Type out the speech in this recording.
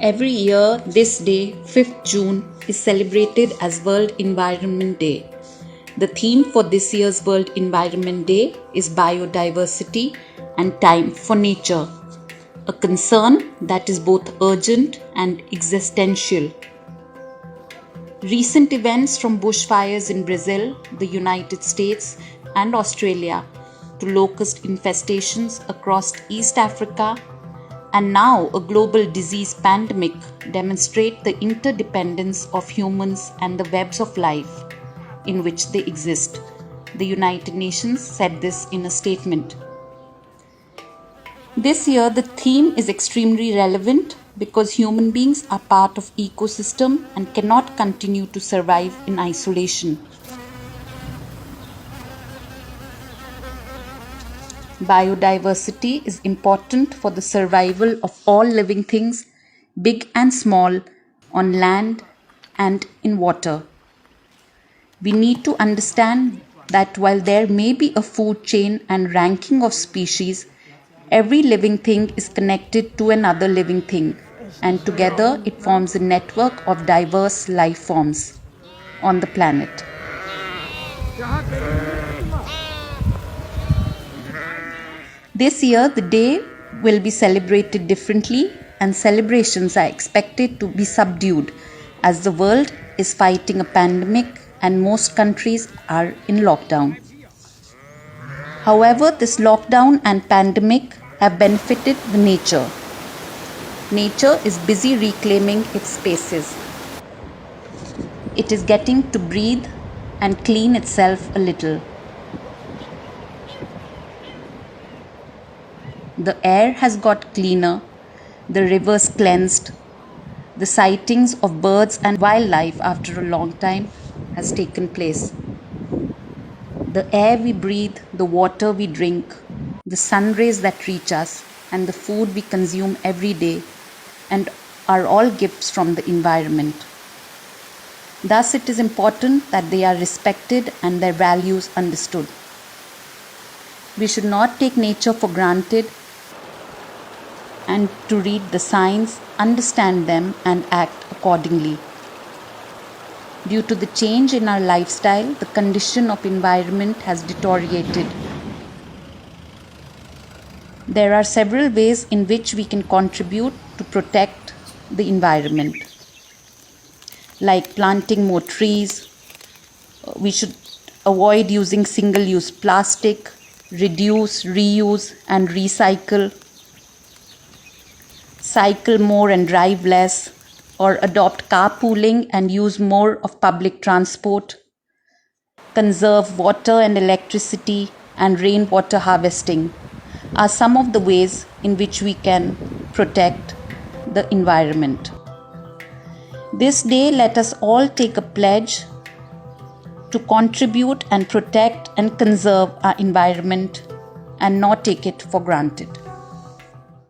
Every year, this day, 5th June, is celebrated as World Environment Day. The theme for this year's World Environment Day is biodiversity and time for nature, a concern that is both urgent and existential. Recent events from bushfires in Brazil, the United States, and Australia to locust infestations across East Africa and now a global disease pandemic demonstrate the interdependence of humans and the webs of life in which they exist. The United Nations said this in a statement. This year, the theme is extremely relevant because human beings are part of ecosystem and cannot continue to survive in isolation. Biodiversity is important for the survival of all living things, big and small, on land and in water. We need to understand that while there may be a food chain and ranking of species, every living thing is connected to another living thing, and together it forms a network of diverse life forms on the planet. This year, the day will be celebrated differently, and celebrations are expected to be subdued as the world is fighting a pandemic and most countries are in lockdown. However, this lockdown and pandemic have benefited the nature. Nature is busy reclaiming its spaces. It is getting to breathe and clean itself a little. The air has got cleaner, the rivers cleansed, the sightings of birds and wildlife after a long time has taken place. The air we breathe, the water we drink, the sun rays that reach us, and the food we consume every day and are all gifts from the environment. Thus, it is important that they are respected and their values understood. We should not take nature for granted and to read the signs, understand them, and act accordingly. Due to the change in our lifestyle, the condition of environment has deteriorated. There are several ways in which we can contribute to protect the environment, like planting more trees. We should avoid using single-use plastic, reduce, reuse, and recycle, cycle more and drive less, or adopt carpooling and use more of public transport, conserve water and electricity, and rainwater harvesting are some of the ways in which we can protect the environment. This day, let us all take a pledge to contribute and protect and conserve our environment and not take it for granted.